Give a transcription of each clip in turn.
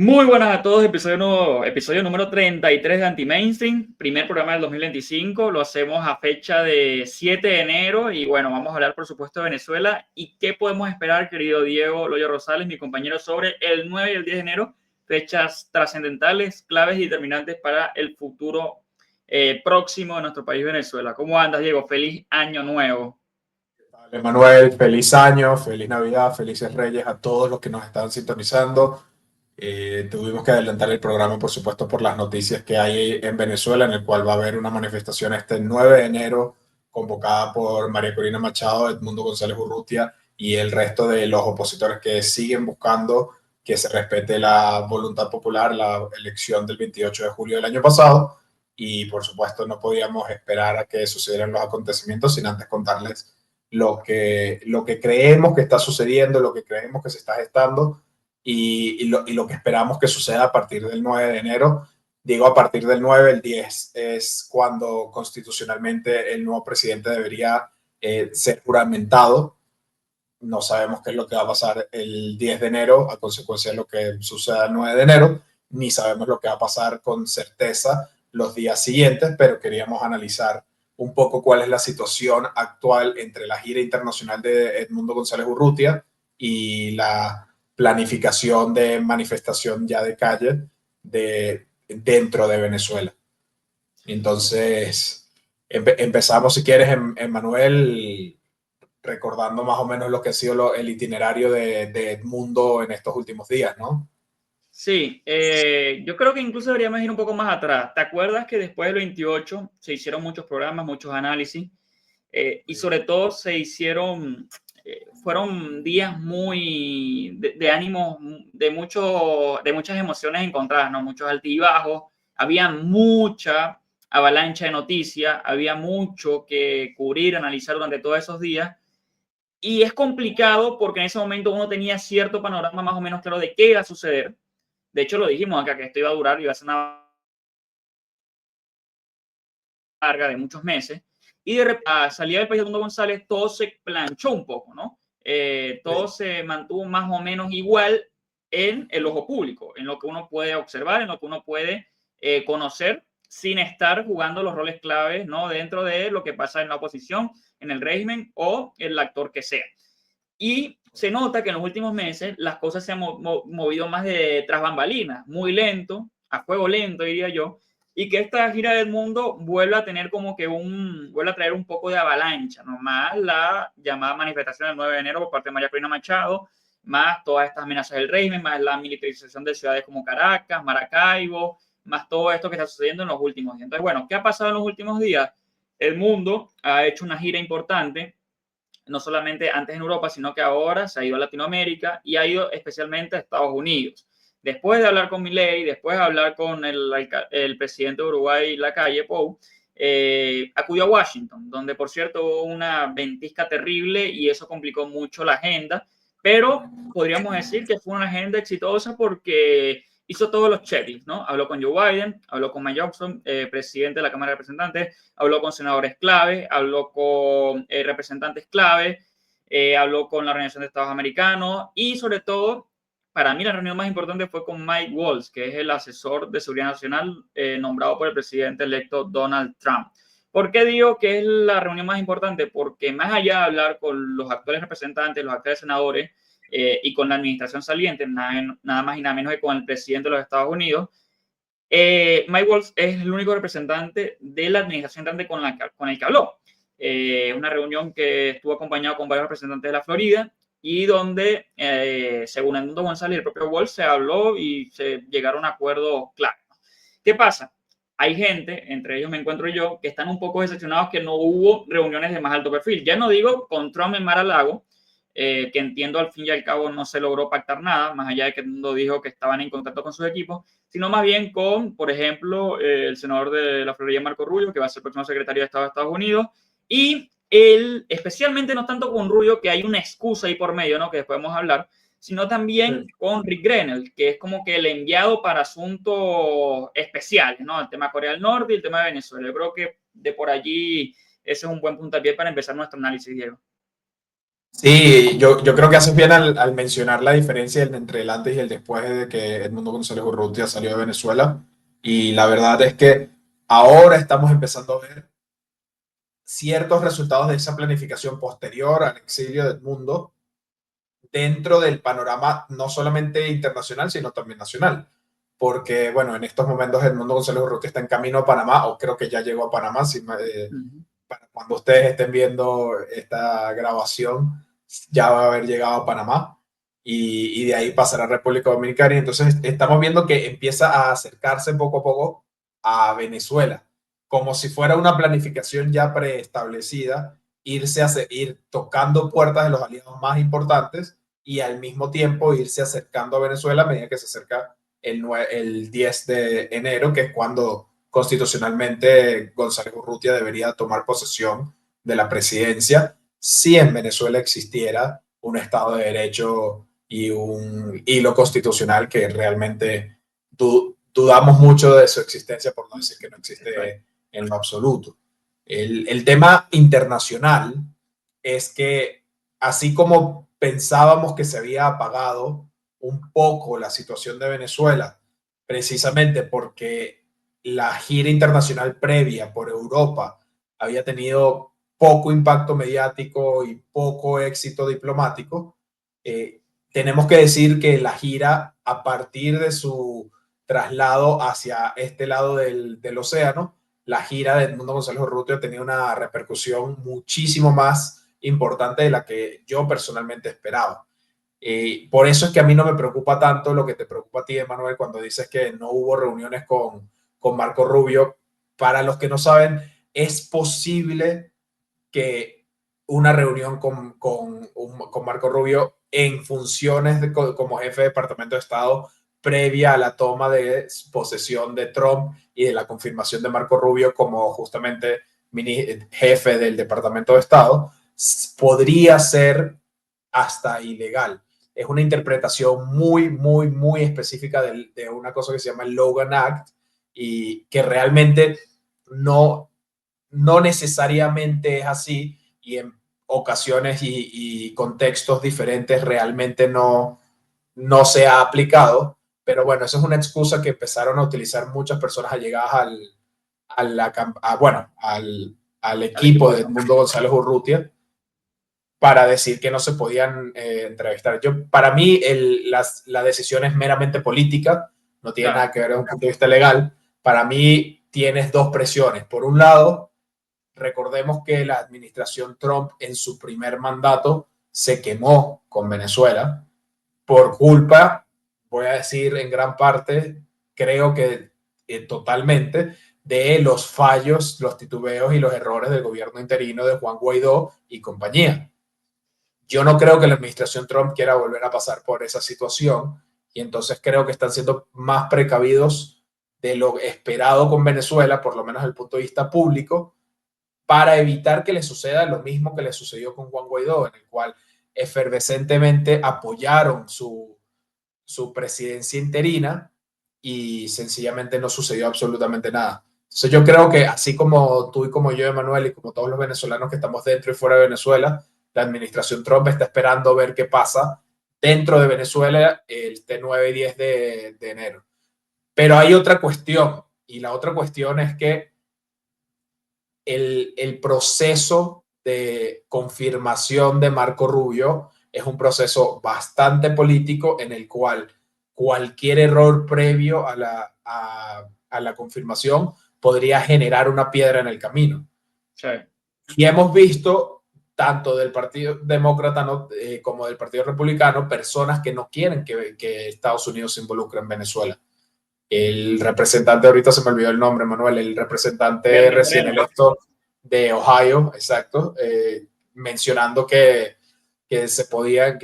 Muy buenas a todos, episodio número 33 de Anti-Mainstream, primer programa del 2025, lo hacemos a fecha de 7 de enero y bueno, vamos a hablar por supuesto de Venezuela y qué podemos esperar, querido Diego Loyo Rosales, mi compañero, sobre el 9 y el 10 de enero, fechas trascendentales, claves y determinantes para el futuro próximo de nuestro país Venezuela. ¿Cómo andas, Diego? Feliz año nuevo. Manuel, feliz año, feliz Navidad, felices Reyes a todos los que nos están sintonizando. Tuvimos que adelantar el programa, por supuesto, por las noticias que hay en Venezuela, en el cual va a haber una manifestación este 9 de enero convocada por María Corina Machado, Edmundo González Urrutia y el resto de los opositores que siguen buscando que se respete la voluntad popular, la elección del 28 de julio del año pasado. Y por supuesto no podíamos esperar a que sucedieran los acontecimientos sin antes contarles lo que creemos que está sucediendo, lo que creemos que se está gestando y lo que esperamos que suceda a partir del 9 de enero. Digo a partir del 9, el 10 es cuando constitucionalmente el nuevo presidente debería ser juramentado. No sabemos qué es lo que va a pasar el 10 de enero a consecuencia de lo que suceda el 9 de enero, ni sabemos lo que va a pasar con certeza los días siguientes, pero queríamos analizar un poco cuál es la situación actual entre la gira internacional de Edmundo González Urrutia y la planificación de manifestación ya de calle dentro de Venezuela. Entonces, empezamos, si quieres, Manuel, recordando más o menos lo que ha sido el itinerario de Edmundo en estos últimos días, ¿no? Sí, yo creo que incluso deberíamos ir un poco más atrás. ¿Te acuerdas que después del 28 se hicieron muchos programas, muchos análisis y sobre todo fueron días muy de ánimo, de muchas emociones encontradas, ¿no? Muchos altibajos, había mucha avalancha de noticias, había mucho que cubrir, analizar durante todos esos días. Y es complicado porque en ese momento uno tenía cierto panorama más o menos claro de qué iba a suceder. De hecho, lo dijimos acá, que esto iba a durar, iba a ser una larga de muchos meses. Y de repente, a salida del país de Mundo González, todo se planchó un poco, ¿no? Todo Sí. se mantuvo más o menos igual en el ojo público, en lo que uno puede observar, en lo que uno puede conocer, sin estar jugando los roles claves, ¿no? Dentro de lo que pasa en la oposición, en el régimen o el actor que sea. Y se nota que en los últimos meses las cosas se han movido más de tras bambalinas, muy lento, a fuego lento, diría yo, y que esta gira del mundo vuelve a tener como que vuelve a traer un poco de avalancha, ¿no? Más la llamada manifestación del 9 de enero por parte de María Corina Machado, más todas estas amenazas del régimen, más la militarización de ciudades como Caracas, Maracaibo, más todo esto que está sucediendo en los últimos días. Entonces, bueno, ¿qué ha pasado en los últimos días? El mundo ha hecho una gira importante, no solamente antes en Europa, sino que ahora se ha ido a Latinoamérica y ha ido especialmente a Estados Unidos. Después de hablar con Milei, después de hablar con el presidente de Uruguay, Lacalle Pou, acudió a Washington, donde por cierto hubo una ventisca terrible y eso complicó mucho la agenda, pero podríamos decir que fue una agenda exitosa porque hizo todos los checklists, ¿no? Habló con Joe Biden, habló con Mike Johnson, presidente de la Cámara de Representantes, habló con senadores clave, habló con representantes clave, habló con la Organización de Estados Americanos y sobre todo, para mí la reunión más importante fue con Mike Waltz, que es el asesor de seguridad nacional nombrado por el presidente electo Donald Trump. ¿Por qué digo que es la reunión más importante? Porque más allá de hablar con los actuales representantes, los actuales senadores y con la administración saliente, nada más y nada menos que con el presidente de los Estados Unidos, Mike Waltz es el único representante de la administración entrante con el que habló. Una reunión que estuvo acompañado con varios representantes de la Florida y donde, según Edmundo González y el propio Waltz, se habló y se llegaron a acuerdos claros. ¿Qué pasa? Hay gente, entre ellos me encuentro yo, que están un poco decepcionados que no hubo reuniones de más alto perfil. Ya no digo con Trump en Mar-a-Lago, que entiendo al fin y al cabo no se logró pactar nada, más allá de que el mundo dijo que estaban en contacto con sus equipos, sino más bien con, por ejemplo, el senador de la Florida, Marco Rubio, que va a ser el próximo secretario de Estado de Estados Unidos, y él, especialmente no tanto con Rubio, que hay una excusa ahí por medio, ¿no? Que después vamos a hablar, sino también Sí. con Rick Grenell, que es como que el enviado para asuntos especiales, ¿no? El tema de Corea del Norte y el tema de Venezuela. Yo creo que de por allí ese es un buen puntapié para empezar nuestro análisis, Diego. Sí, yo creo que haces bien al mencionar la diferencia entre el antes y el después de que Edmundo González Urrutia salió de Venezuela. Y la verdad es que ahora estamos empezando a ver ciertos resultados de esa planificación posterior al exilio de Edmundo dentro del panorama no solamente internacional, sino también nacional. Porque, bueno, en estos momentos Edmundo González Urrutia está en camino a Panamá, o creo que ya llegó a Panamá, para cuando ustedes estén viendo esta grabación, ya va a haber llegado a Panamá y de ahí pasará a República Dominicana. Y entonces estamos viendo que empieza a acercarse poco a poco a Venezuela, como si fuera una planificación ya preestablecida, ir tocando puertas de los aliados más importantes y al mismo tiempo irse acercando a Venezuela a medida que se acerca el 10 de enero, que es cuando constitucionalmente González Urrutia debería tomar posesión de la presidencia si en Venezuela existiera un Estado de Derecho y un hilo constitucional que realmente dudamos mucho de su existencia, por no decir que no existe en lo absoluto. El tema internacional es que así como pensábamos que se había apagado un poco la situación de Venezuela, precisamente porque la gira internacional previa por Europa había tenido poco impacto mediático y poco éxito diplomático, tenemos que decir que la gira, a partir de su traslado hacia este lado del océano, la gira de Edmundo González Urrutia ha tenido una repercusión muchísimo más importante de la que yo personalmente esperaba. Por eso es que a mí no me preocupa tanto lo que te preocupa a ti, Emanuel, cuando dices que no hubo reuniones con Marco Rubio. Para los que no saben, es posible que una reunión con Marco Rubio en funciones como jefe de Departamento de Estado previa a la toma de posesión de Trump y de la confirmación de Marco Rubio como justamente jefe del Departamento de Estado, podría ser hasta ilegal. Es una interpretación muy, muy, muy específica de una cosa que se llama el Logan Act y que realmente no necesariamente es así y en ocasiones y contextos diferentes realmente no se ha aplicado. Pero bueno, esa es una excusa que empezaron a utilizar muchas personas allegadas al Al equipo equipo de de Trump. Edmundo González Urrutia para decir que no se podían entrevistar. Para mí, la decisión es meramente política, no tiene Claro, nada que ver desde un punto de vista legal. Para mí, tienes dos presiones. Por un lado, recordemos que la administración Trump en su primer mandato se quemó con Venezuela por culpa, voy a decir en gran parte, creo que totalmente, de los fallos, los titubeos y los errores del gobierno interino de Juan Guaidó y compañía. Yo no creo que la administración Trump quiera volver a pasar por esa situación y entonces creo que están siendo más precavidos de lo esperado con Venezuela, por lo menos desde el punto de vista público, para evitar que le suceda lo mismo que le sucedió con Juan Guaidó, en el cual efervescentemente apoyaron su presidencia interina y sencillamente no sucedió absolutamente nada. Entonces yo creo que así como tú y como yo, Emanuel, y como todos los venezolanos que estamos dentro y fuera de Venezuela, la administración Trump está esperando ver qué pasa dentro de Venezuela este 9 y 10 de enero. Pero hay otra cuestión, y la otra cuestión es que el proceso de confirmación de Marco Rubio es un proceso bastante político en el cual cualquier error previo a la confirmación podría generar una piedra en el camino. sí. Y hemos visto, tanto del Partido Demócrata como del Partido Republicano, personas que no quieren que Estados Unidos se involucre en Venezuela. El representante, ahorita se me olvidó el nombre, Manuel, el representante Bernie recién Moreno. electo de Ohio, exacto, mencionando que se podía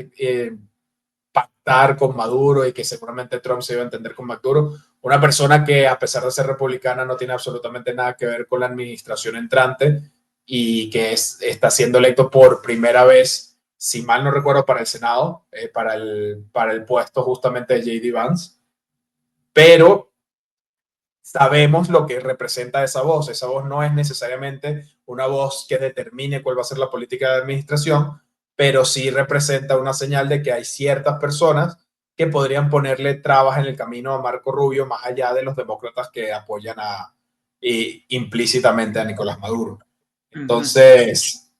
pactar con Maduro y que seguramente Trump se iba a entender con Maduro. Una persona que, a pesar de ser republicana, no tiene absolutamente nada que ver con la administración entrante y que está siendo electo por primera vez, si mal no recuerdo, para el Senado, para el puesto justamente de J.D. Vance. Pero sabemos lo que representa esa voz. Esa voz no es necesariamente una voz que determine cuál va a ser la política de administración, pero sí representa una señal de que hay ciertas personas que podrían ponerle trabas en el camino a Marco Rubio, más allá de los demócratas que apoyan implícitamente a Nicolás Maduro. Entonces,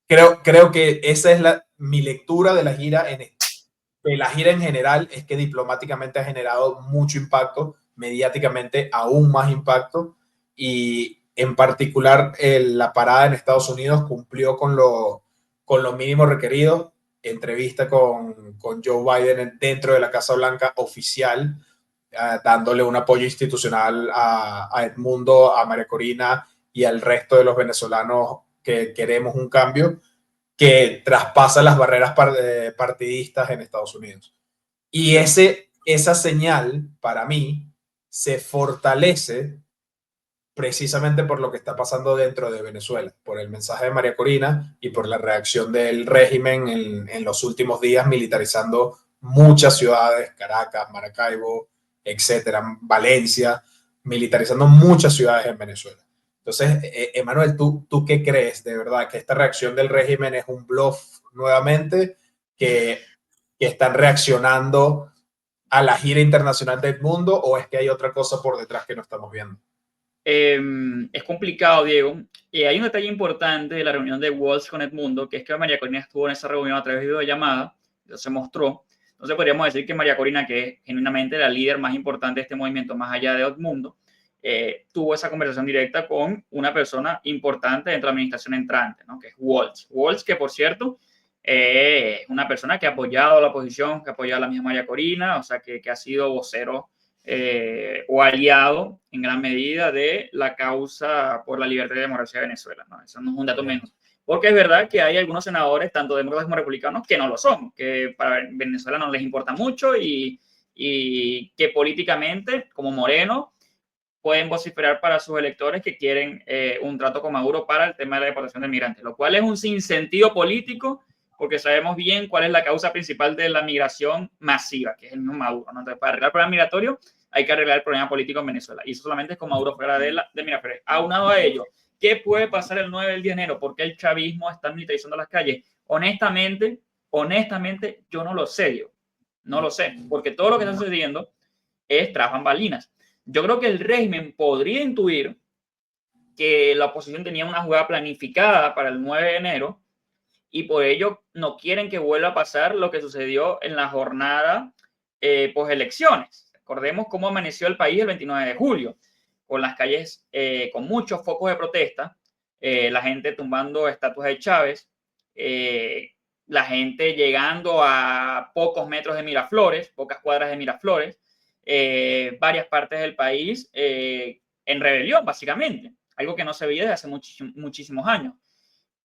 creo que esa es mi lectura de la gira. De la gira en general es que diplomáticamente ha generado mucho impacto, mediáticamente aún más impacto, y en particular la parada en Estados Unidos cumplió con lo mínimo requerido. Entrevista con Joe Biden dentro de la Casa Blanca oficial, dándole un apoyo institucional a Edmundo, a María Corina y al resto de los venezolanos que queremos un cambio que traspasa las barreras partidistas en Estados Unidos. Y esa señal, para mí, se fortalece precisamente por lo que está pasando dentro de Venezuela, por el mensaje de María Corina y por la reacción del régimen en los últimos días, militarizando muchas ciudades, Caracas, Maracaibo, etcétera, Valencia, militarizando muchas ciudades en Venezuela. Entonces, Emanuel, ¿tú qué crees de verdad? ¿Que esta reacción del régimen es un bluff nuevamente? ¿Que están reaccionando a la gira internacional del mundo o es que hay otra cosa por detrás que no estamos viendo? Es complicado, Diego. Y hay un detalle importante de la reunión de Walsh con Edmundo, que es que María Corina estuvo en esa reunión a través de videollamada, se mostró. Entonces podríamos decir que María Corina, que es genuinamente la líder más importante de este movimiento, más allá de Edmundo, tuvo esa conversación directa con una persona importante dentro de la administración entrante, ¿no? Que es Walsh. Walsh, que por cierto, es una persona que ha apoyado a la oposición, que ha apoyado a la misma María Corina, o sea, que ha sido vocero o aliado en gran medida de la causa por la libertad y democracia de Venezuela, ¿no? Eso no es un dato menos. Porque es verdad que hay algunos senadores, tanto demócratas como republicanos, que no lo son, que para Venezuela no les importa mucho y que políticamente, como Moreno, pueden vociferar para sus electores que quieren un trato con Maduro para el tema de la deportación de migrantes, lo cual es un sinsentido político porque sabemos bien cuál es la causa principal de la migración masiva, que es el mismo Maduro, ¿no? Entonces, para arreglar el problema migratorio hay que arreglar el problema político en Venezuela, y eso solamente es con Maduro fuera de Miraflores. Aunado a ello, ¿qué puede pasar el 9 del 10 de enero? ¿Por qué el chavismo está militarizando las calles? Honestamente, yo no lo sé, yo no lo sé, porque todo lo que está sucediendo es tras bambalinas. Yo creo que el régimen podría intuir que la oposición tenía una jugada planificada para el 9 de enero y por ello no quieren que vuelva a pasar lo que sucedió en la jornada post-elecciones. Recordemos cómo amaneció el país el 29 de julio, con las calles con muchos focos de protesta, la gente tumbando estatuas de Chávez, la gente llegando a pocos metros de Miraflores, pocas cuadras de Miraflores, varias partes del país en rebelión, básicamente, algo que no se veía desde hace muchísimos años.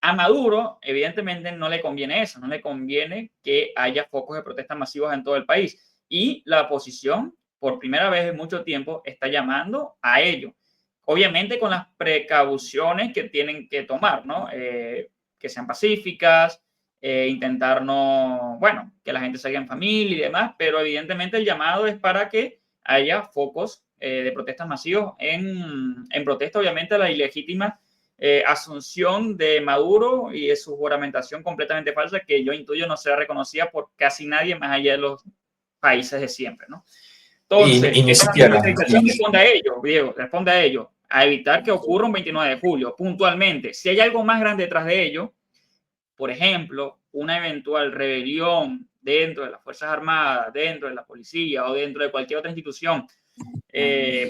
A Maduro, evidentemente, no le conviene eso, no le conviene que haya focos de protestas masivos en todo el país. Y la oposición, por primera vez en mucho tiempo, está llamando a ello. Obviamente con las precauciones que tienen que tomar, ¿no? Que sean pacíficas, intentar no, bueno, que la gente salga en familia y demás, pero evidentemente el llamado es para que haya focos de protestas masivos en protesta, obviamente, a la ilegítima asunción de Maduro y de su juramentación completamente falsa, que yo intuyo no será reconocida por casi nadie más allá de los países de siempre, ¿no? Entonces, Y ni esa siquiera. militarización responde a ello, Diego, responde a ello, a evitar que ocurra un 29 de julio, puntualmente. Si hay algo más grande detrás de ello, por ejemplo, una eventual rebelión dentro de las Fuerzas Armadas, dentro de la policía o dentro de cualquier otra institución,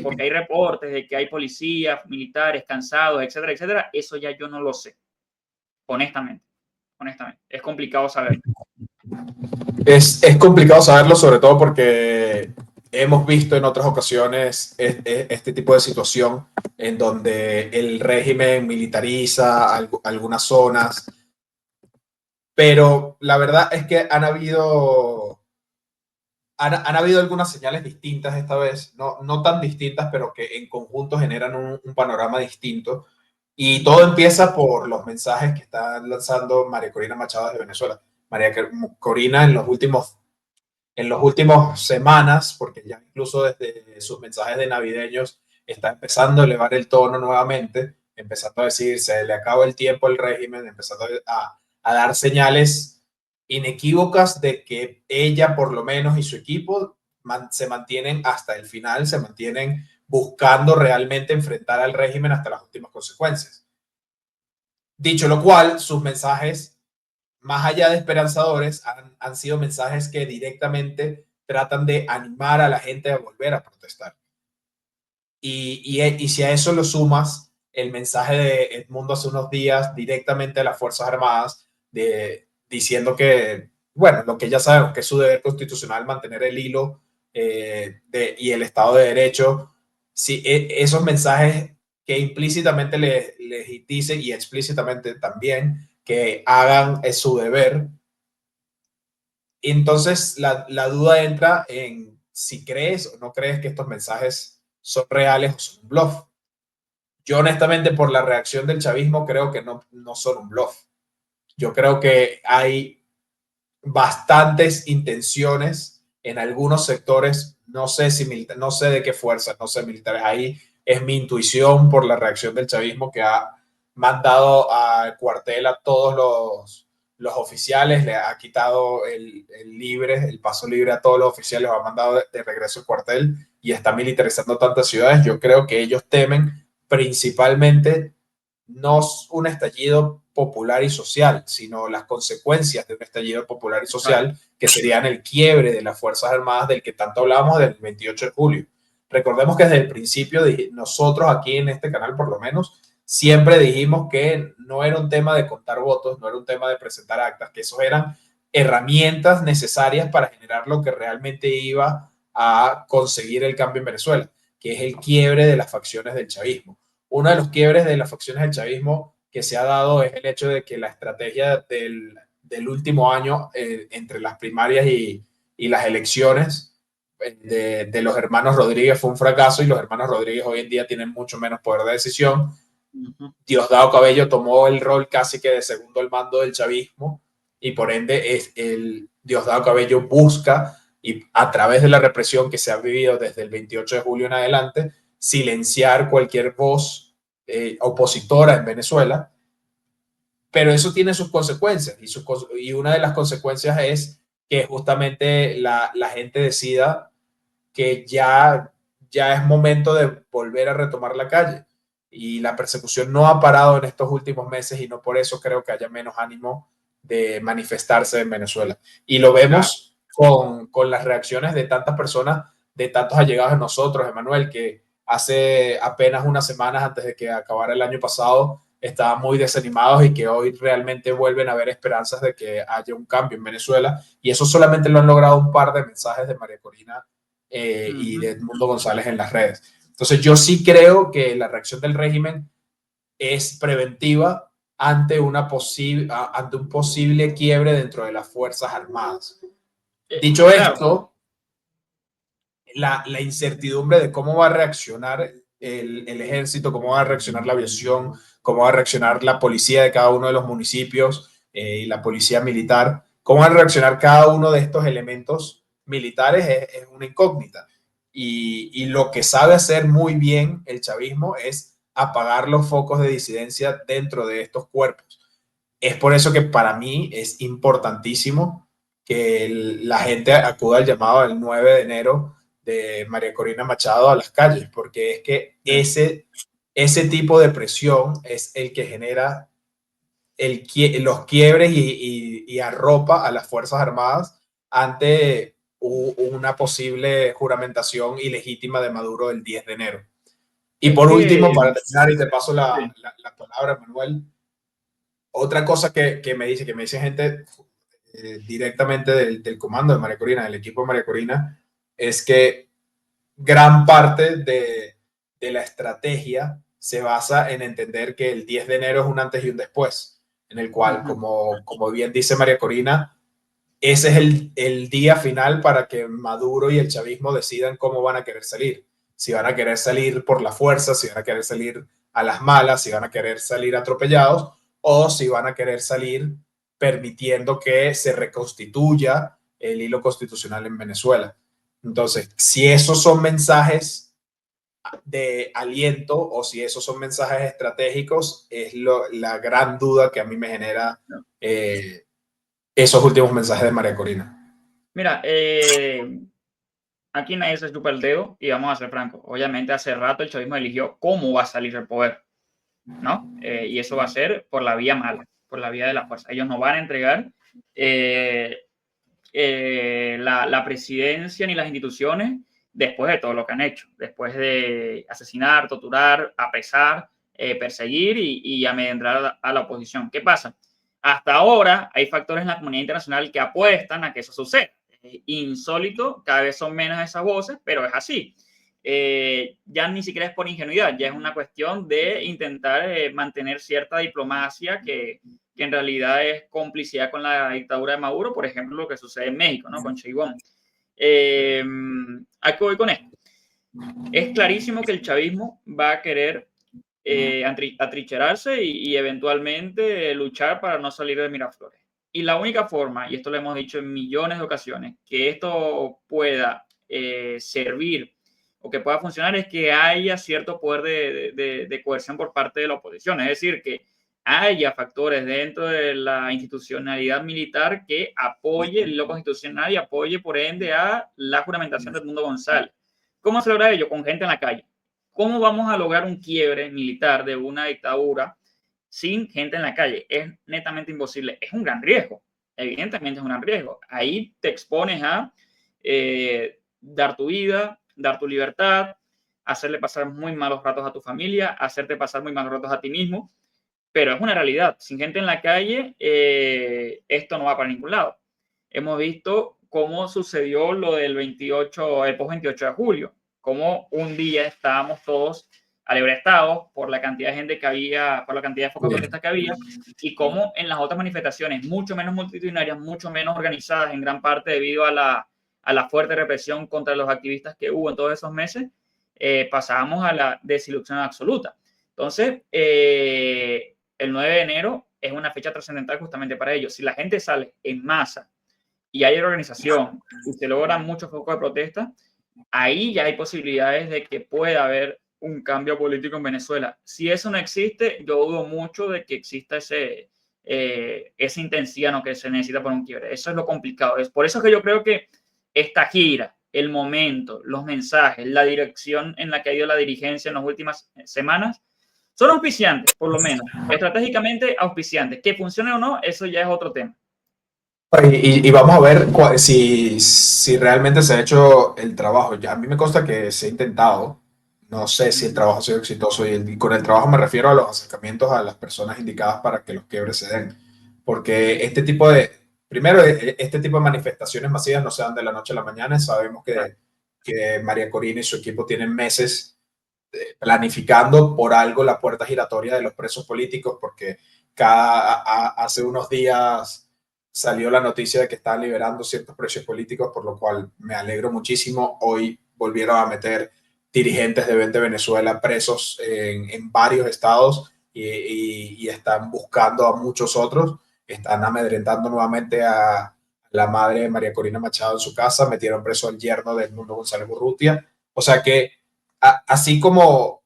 porque hay reportes de que hay policías, militares cansados, etcétera, etcétera, eso ya yo no lo sé, honestamente, es complicado saber. Es complicado saberlo, sobre todo porque hemos visto en otras ocasiones este tipo de situación en donde el régimen militariza algunas zonas, pero la verdad es que han habido algunas señales distintas esta vez, no tan distintas, pero que en conjunto generan un panorama distinto. Y todo empieza por los mensajes que está lanzando María Corina Machado de Venezuela. María Corina en los últimos semanas, porque ya incluso desde sus mensajes de navideños está empezando a elevar el tono nuevamente, empezando a decir se le acaba el tiempo al régimen, empezando a dar señales inequívocas de que ella por lo menos y su equipo se mantienen hasta el final, se mantienen buscando realmente enfrentar al régimen hasta las últimas consecuencias. Dicho lo cual, sus mensajes, más allá de esperanzadores, han sido mensajes que directamente tratan de animar a la gente a volver a protestar. Y si a eso lo sumas el mensaje de Edmundo hace unos días directamente a las Fuerzas Armadas, diciendo que, bueno, lo que ya sabemos, que es su deber constitucional mantener el hilo y el Estado de Derecho, si esos mensajes que implícitamente les dicen y explícitamente también que hagan su deber. Entonces la duda entra en si crees o no crees que estos mensajes son reales o son un bluff. Yo honestamente por la reacción del chavismo creo que no son un bluff. Yo creo que hay bastantes intenciones en algunos sectores, no sé si no sé de qué fuerzas, no sé militares. Ahí es mi intuición por la reacción del chavismo que ha mandado al cuartel a todos los oficiales, le ha quitado el paso libre a todos los oficiales, los ha mandado de regreso al cuartel y está militarizando tantas ciudades. Yo creo que ellos temen principalmente no un estallido popular y social, sino las consecuencias de un estallido popular y social, que serían el quiebre de las Fuerzas Armadas del que tanto hablamos del 28 de julio. Recordemos que desde el principio, nosotros aquí en este canal por lo menos, siempre dijimos que no era un tema de contar votos, no era un tema de presentar actas, que esos eran herramientas necesarias para generar lo que realmente iba a conseguir el cambio en Venezuela, que es el quiebre de las facciones del chavismo. Uno de los quiebres de las facciones del chavismo que se ha dado es el hecho de que la estrategia del último año entre las primarias y las elecciones de los hermanos Rodríguez fue un fracaso y los hermanos Rodríguez hoy en día tienen mucho menos poder de decisión. Diosdado Cabello tomó el rol casi que de segundo al mando del chavismo y por ende Diosdado Cabello busca y a través de la represión que se ha vivido desde el 28 de julio en adelante, silenciar cualquier voz opositora en Venezuela, pero eso tiene sus consecuencias y una de las consecuencias es que justamente la gente decida que ya es momento de volver a retomar la calle y la persecución no ha parado en estos últimos meses y no por eso creo que haya menos ánimo de manifestarse en Venezuela. Y lo vemos con las reacciones de tantas personas, de tantos allegados de nosotros, Emanuel, que hace apenas unas semanas antes de que acabara el año pasado estaban muy desanimados y que hoy realmente vuelven a haber esperanzas de que haya un cambio en Venezuela. Y eso solamente lo han logrado un par de mensajes de María Corina y de Edmundo González en las redes. Entonces yo sí creo que la reacción del régimen es preventiva ante un posible quiebre dentro de las Fuerzas Armadas. Dicho esto, la incertidumbre de cómo va a reaccionar el ejército, cómo va a reaccionar la aviación, cómo va a reaccionar la policía de cada uno de los municipios y la policía militar, cómo va a reaccionar cada uno de estos elementos militares es una incógnita. Y lo que sabe hacer muy bien el chavismo es apagar los focos de disidencia dentro de estos cuerpos. Es por eso que para mí es importantísimo que la gente acuda al llamado del 9 de enero de María Corina Machado a las calles, porque es que ese tipo de presión es el que genera los quiebres y arropa a las Fuerzas Armadas ante una posible juramentación ilegítima de Maduro el 10 de enero. Y por último, para terminar, y te paso la palabra, Manuel, otra cosa que me dice gente directamente del comando de María Corina, del equipo de María Corina, es que gran parte de la estrategia se basa en entender que el 10 de enero es un antes y un después, en el cual, como bien dice María Corina, ese es el día final para que Maduro y el chavismo decidan cómo van a querer salir. Si van a querer salir por la fuerza, si van a querer salir a las malas, si van a querer salir atropellados o si van a querer salir permitiendo que se reconstituya el hilo constitucional en Venezuela. Entonces, si esos son mensajes de aliento o si esos son mensajes estratégicos, es la gran duda que a mí me genera esos últimos mensajes de María Corina? Mira, aquí nadie se chupa el dedo y vamos a ser francos. Obviamente hace rato el chavismo eligió cómo va a salir del poder, ¿no? Y eso va a ser por la vía mala, por la vía de la fuerza. Ellos no van a entregar eh, la presidencia ni las instituciones después de todo lo que han hecho, después de asesinar, torturar, apresar, perseguir y amedrentar a la oposición. ¿Qué pasa? Hasta ahora hay factores en la comunidad internacional que apuestan a que eso suceda. Insólito, cada vez son menos esas voces, pero es así. Ya ni siquiera es por ingenuidad, ya es una cuestión de intentar mantener cierta diplomacia que en realidad es complicidad con la dictadura de Maduro, por ejemplo, lo que sucede en México, ¿no? Con Chaibón. ¿A qué voy con esto? Es clarísimo que el chavismo va a querer atrincherarse y eventualmente luchar para no salir de Miraflores. Y la única forma, y esto lo hemos dicho en millones de ocasiones, que esto pueda servir o que pueda funcionar es que haya cierto poder de coerción por parte de la oposición. Es decir, que haya factores dentro de la institucionalidad militar que apoye el hilo constitucional y apoye, por ende, a la juramentación de Edmundo González. ¿Cómo se logra ello? Con gente en la calle. ¿Cómo vamos a lograr un quiebre militar de una dictadura sin gente en la calle? Es netamente imposible. Es un gran riesgo. Evidentemente es un gran riesgo. Ahí te expones a dar tu vida, dar tu libertad, hacerle pasar muy malos ratos a tu familia, hacerte pasar muy malos ratos a ti mismo, pero es una realidad. Sin gente en la calle, esto no va para ningún lado. Hemos visto cómo sucedió lo del 28, el post-28 de julio, cómo un día estábamos todos alebrestados por la cantidad de gente que había, por la cantidad de focos de protesta que había, y cómo en las otras manifestaciones, mucho menos multitudinarias, mucho menos organizadas, en gran parte debido a la fuerte represión contra los activistas que hubo en todos esos meses, pasábamos a la desilusión absoluta. Entonces, el 9 de enero es una fecha trascendental justamente para ellos. Si la gente sale en masa y hay organización y se logran muchos focos de protesta, ahí ya hay posibilidades de que pueda haber un cambio político en Venezuela. Si eso no existe, yo dudo mucho de que exista esa intensidad, ¿no?, que se necesita para un quiebre. Eso es lo complicado. Es por eso que yo creo que esta gira, el momento, los mensajes, la dirección en la que ha ido la dirigencia en las últimas semanas, son auspiciantes, por lo menos, estratégicamente auspiciantes. Que funcione o no, eso ya es otro tema. Y vamos a ver si realmente se ha hecho el trabajo. Ya, a mí me consta que se ha intentado. No sé si el trabajo ha sido exitoso y con el trabajo me refiero a los acercamientos a las personas indicadas para que los quiebres se den. Porque primero, este tipo de manifestaciones masivas no se dan de la noche a la mañana. Sabemos que María Corina y su equipo tienen meses planificando por algo la puerta giratoria de los presos políticos, porque hace unos días salió la noticia de que estaban liberando ciertos presos políticos, por lo cual me alegro muchísimo. Hoy volvieron a meter dirigentes de 20 Venezuela presos en varios estados y están buscando a muchos otros. Están amedrentando nuevamente a la madre de María Corina Machado en su casa, metieron preso al yerno de Edmundo González Urrutia. O sea que así como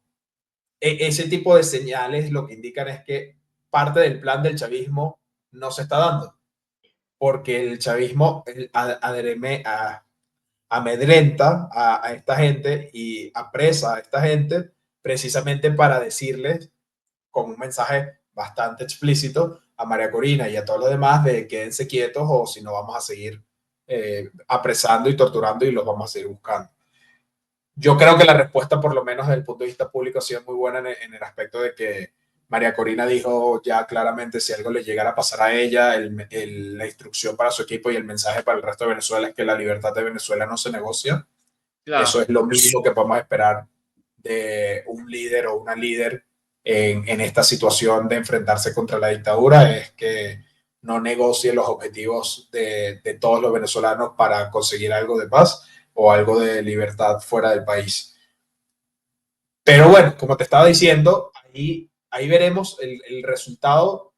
ese tipo de señales lo que indican es que parte del plan del chavismo no se está dando, porque el chavismo amedrenta a esta gente y apresa a esta gente precisamente para decirles con un mensaje bastante explícito a María Corina y a todos los demás de quédense quietos o si no vamos a seguir apresando y torturando y los vamos a seguir buscando. Yo creo que la respuesta, por lo menos desde el punto de vista público, ha sido muy buena en el aspecto de que María Corina dijo ya claramente si algo le llegara a pasar a ella, la instrucción para su equipo y el mensaje para el resto de Venezuela es que la libertad de Venezuela no se negocia. Claro. Eso es lo mínimo que podemos esperar de un líder o una líder en esta situación de enfrentarse contra la dictadura, es que no negocie los objetivos de todos los venezolanos para conseguir algo de paz o algo de libertad fuera del país. Pero bueno, como te estaba diciendo, ahí veremos el resultado.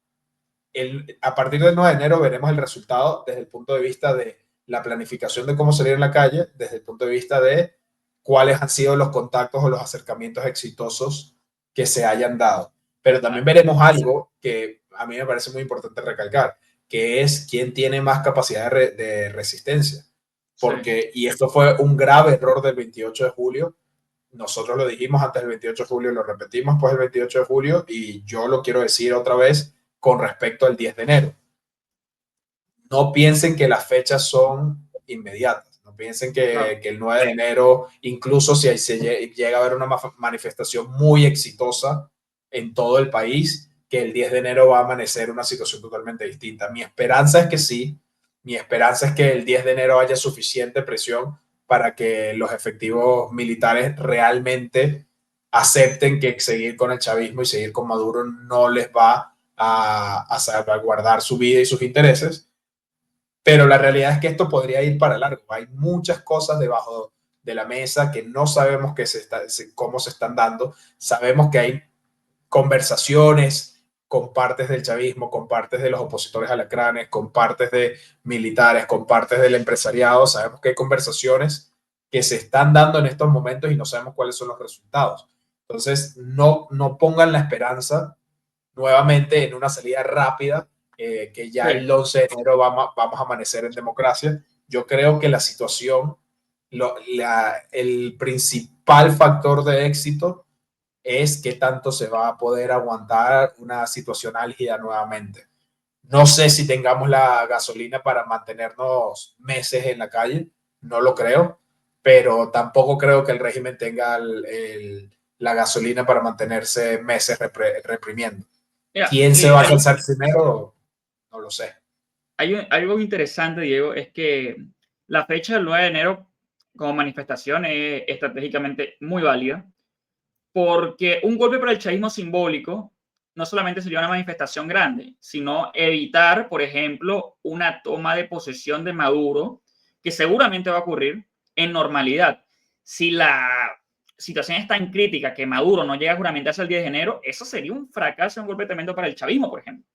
A partir del 9 de enero veremos el resultado desde el punto de vista de la planificación de cómo salir en la calle, desde el punto de vista de cuáles han sido los contactos o los acercamientos exitosos que se hayan dado. Pero también veremos algo que a mí me parece muy importante recalcar, que es quién tiene más capacidad de resistencia. Sí. Y esto fue un grave error del 28 de julio. Nosotros lo dijimos antes del 28 de julio, lo repetimos pues el 28 de julio, y yo lo quiero decir otra vez con respecto al 10 de enero. No piensen que las fechas son inmediatas. No piensen Claro. que el 9 de enero, incluso si se llega a haber una manifestación muy exitosa en todo el país, que el 10 de enero va a amanecer una situación totalmente distinta. Mi esperanza es que sí. Mi esperanza es que el 10 de enero haya suficiente presión para que los efectivos militares realmente acepten que seguir con el chavismo y seguir con Maduro no les va a salvaguardar su vida y sus intereses, pero la realidad es que esto podría ir para largo. Hay muchas cosas debajo de la mesa que no sabemos cómo se están dando. Sabemos que hay conversaciones con partes del chavismo, con partes de los opositores alacranes, con partes de militares, con partes del empresariado. Sabemos que hay conversaciones que se están dando en estos momentos y no sabemos cuáles son los resultados. Entonces, no pongan la esperanza nuevamente en una salida rápida, que ya Sí. el 11 de enero vamos a amanecer en democracia. Yo creo que la situación, el principal factor de éxito es qué tanto se va a poder aguantar una situación álgida nuevamente. No sé si tengamos la gasolina para mantenernos meses en la calle, no lo creo, pero tampoco creo que el régimen tenga la gasolina para mantenerse meses reprimiendo. Mira, ¿Quién se va a cansar primero? No lo sé. algo interesante, Diego, es que la fecha del 9 de enero como manifestación es estratégicamente muy válida, porque un golpe para el chavismo simbólico no solamente sería una manifestación grande, sino evitar, por ejemplo, una toma de posesión de Maduro, que seguramente va a ocurrir en normalidad. Si la situación es tan crítica que Maduro no llega a juramentarse el 10 de enero, eso sería un fracaso, un golpe tremendo para el chavismo, por ejemplo.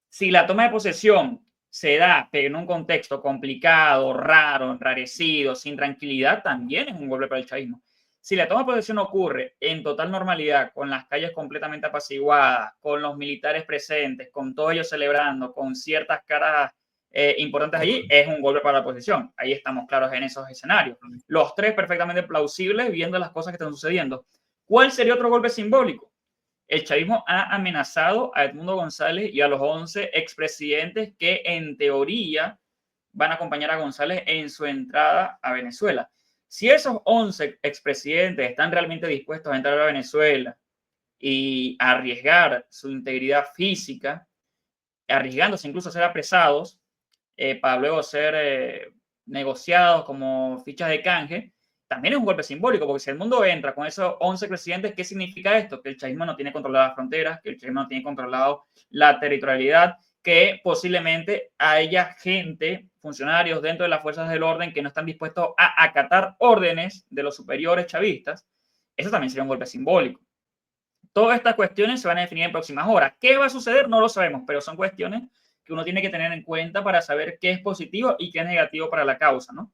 Si la toma de posesión se da, pero en un contexto complicado, raro, enrarecido, sin tranquilidad, también es un golpe para el chavismo. Si la toma de posesión ocurre en total normalidad, con las calles completamente apaciguadas, con los militares presentes, con todos ellos celebrando, con ciertas caras importantes allí, es un golpe para la oposición. Ahí estamos claros en esos escenarios. Los tres perfectamente plausibles viendo las cosas que están sucediendo. ¿Cuál sería otro golpe simbólico? El chavismo ha amenazado a Edmundo González y a los 11 expresidentes que en teoría van a acompañar a González en su entrada a Venezuela. Si esos 11 expresidentes están realmente dispuestos a entrar a Venezuela y a arriesgar su integridad física, arriesgándose incluso a ser apresados, para luego ser negociados como fichas de canje, también es un golpe simbólico, porque si el mundo entra con esos 11 presidentes, ¿qué significa esto? Que el chavismo no tiene controladas las fronteras, que el chavismo no tiene controlado la territorialidad, que posiblemente haya gente, funcionarios dentro de las fuerzas del orden que no están dispuestos a acatar órdenes de los superiores chavistas. Eso también sería un golpe simbólico. Todas estas cuestiones se van a definir en próximas horas. ¿Qué va a suceder? No lo sabemos, pero son cuestiones que uno tiene que tener en cuenta para saber qué es positivo y qué es negativo para la causa, ¿no?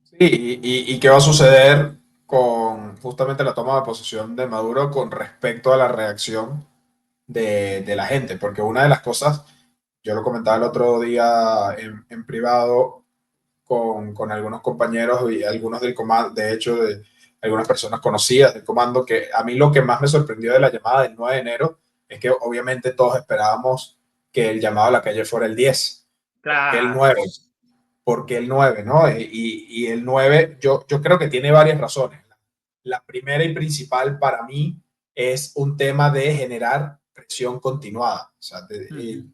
Sí, y qué va a suceder con justamente la toma de posesión de Maduro con respecto a la reacción de la gente, porque una de las cosas, yo lo comentaba el otro día en privado con algunos compañeros y algunos del comando, de hecho, de algunas personas conocidas del comando, que a mí lo que más me sorprendió de la llamada del 9 de enero es que obviamente todos esperábamos que el llamado a la calle fuera el 10. ¿Por qué el Claro. 9? ¿Por qué el 9? ¿No? Y el 9 yo creo que tiene varias razones. La primera y principal para mí es un tema de generar presión continuada. O sea,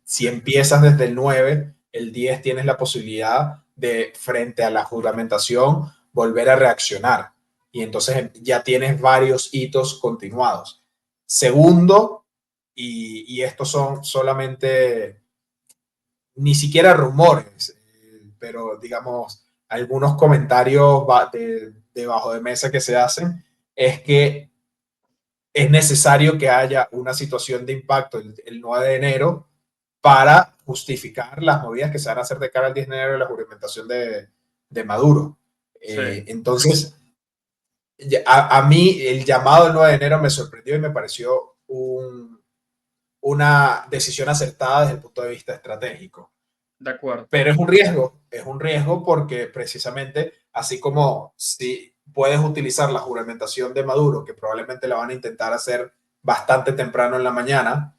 si empiezas desde el 9, el 10 tienes la posibilidad de, frente a la juramentación, volver a reaccionar. Y entonces ya tienes varios hitos continuados. Segundo, y estos son solamente ni siquiera rumores, pero digamos, algunos comentarios debajo de mesa que se hacen, es que es necesario que haya una situación de impacto el 9 de enero para justificar las movidas que se van a hacer de cara al 10 de enero de la juramentación de Maduro. Sí. Entonces, a mí el llamado del 9 de enero me sorprendió y me pareció una decisión acertada desde el punto de vista estratégico. De acuerdo. Pero es un riesgo porque precisamente, así como si puedes utilizar la juramentación de Maduro, que probablemente la van a intentar hacer bastante temprano en la mañana,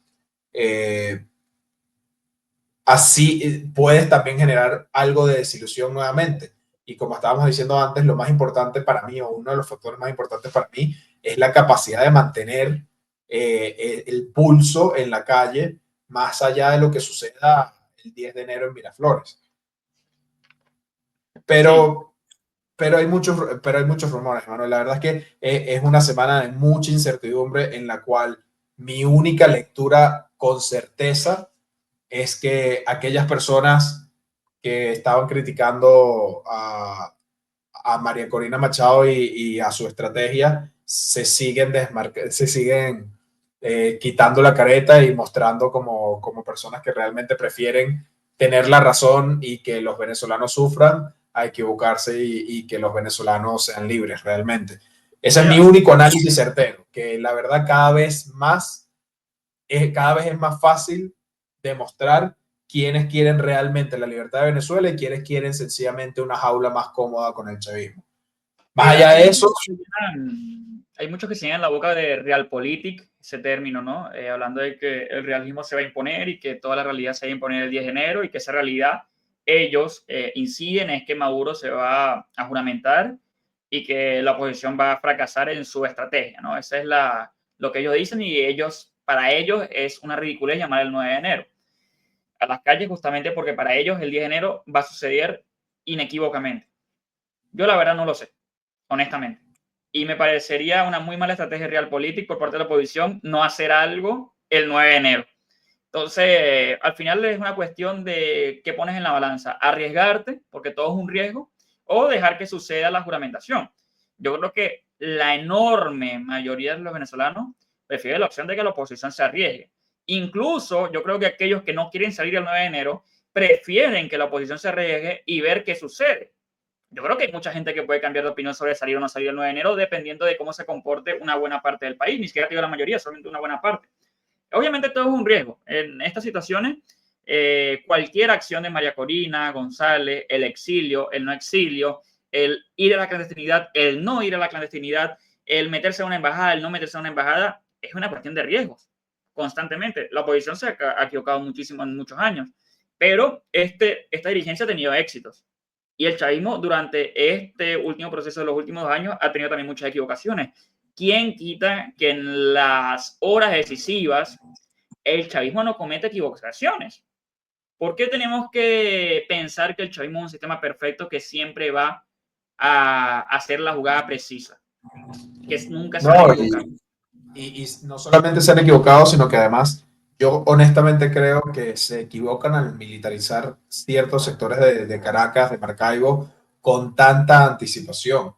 así puedes también generar algo de desilusión nuevamente. Y como estábamos diciendo antes, lo más importante para mí, o uno de los factores más importantes para mí, es la capacidad de mantener el pulso en la calle, más allá de lo que suceda el 10 de enero en Miraflores. Sí, Pero hay muchos rumores, hermano. La verdad es que es una semana de mucha incertidumbre en la cual mi única lectura con certeza es que aquellas personas que estaban criticando a María Corina Machado y a su estrategia se siguen quitando la careta y mostrando como personas que realmente prefieren tener la razón y que los venezolanos sufran a equivocarse y que los venezolanos sean libres realmente. Ese es mi mira, único análisis certero, que la verdad cada vez es más fácil demostrar quiénes quieren realmente la libertad de Venezuela y quiénes quieren sencillamente una jaula más cómoda con el chavismo. Más mira, allá de eso, hay muchos que se llenan la boca de realpolitik, ese término, ¿no? Hablando de que el realismo se va a imponer y que toda la realidad se va a imponer el 10 de enero y que esa realidad ellos inciden es que Maduro se va a juramentar y que la oposición va a fracasar en su estrategia, ¿no? Esa es lo que ellos dicen y ellos, para ellos es una ridiculez llamar el 9 de enero a las calles justamente porque para ellos el 10 de enero va a suceder inequívocamente. Yo la verdad no lo sé, honestamente. Y me parecería una muy mala estrategia realpolitik por parte de la oposición no hacer algo el 9 de enero. Entonces, al final es una cuestión de qué pones en la balanza, arriesgarte, porque todo es un riesgo, o dejar que suceda la juramentación. Yo creo que la enorme mayoría de los venezolanos prefiere la opción de que la oposición se arriesgue. Incluso yo creo que aquellos que no quieren salir el 9 de enero prefieren que la oposición se arriesgue y ver qué sucede. Yo creo que hay mucha gente que puede cambiar de opinión sobre salir o no salir el 9 de enero dependiendo de cómo se comporte una buena parte del país. Ni siquiera digo la mayoría, solamente una buena parte. Obviamente todo es un riesgo. En estas situaciones, cualquier acción de María Corina, González, el exilio, el no exilio, el ir a la clandestinidad, el no ir a la clandestinidad, el meterse a una embajada, el no meterse a una embajada, es una cuestión de riesgos constantemente. La oposición se ha equivocado muchísimo en muchos años, pero esta dirigencia ha tenido éxitos. Y el chavismo durante este último proceso de los últimos 2 años ha tenido también muchas equivocaciones. ¿Quién quita que en las horas decisivas el chavismo no comete equivocaciones? ¿Por qué tenemos que pensar que el chavismo es un sistema perfecto que siempre va a hacer la jugada precisa? Que nunca se van a no, equivocar. y no solamente se han equivocado, sino que además yo honestamente creo que se equivocan al militarizar ciertos sectores de Caracas, de Maracaibo, con tanta anticipación.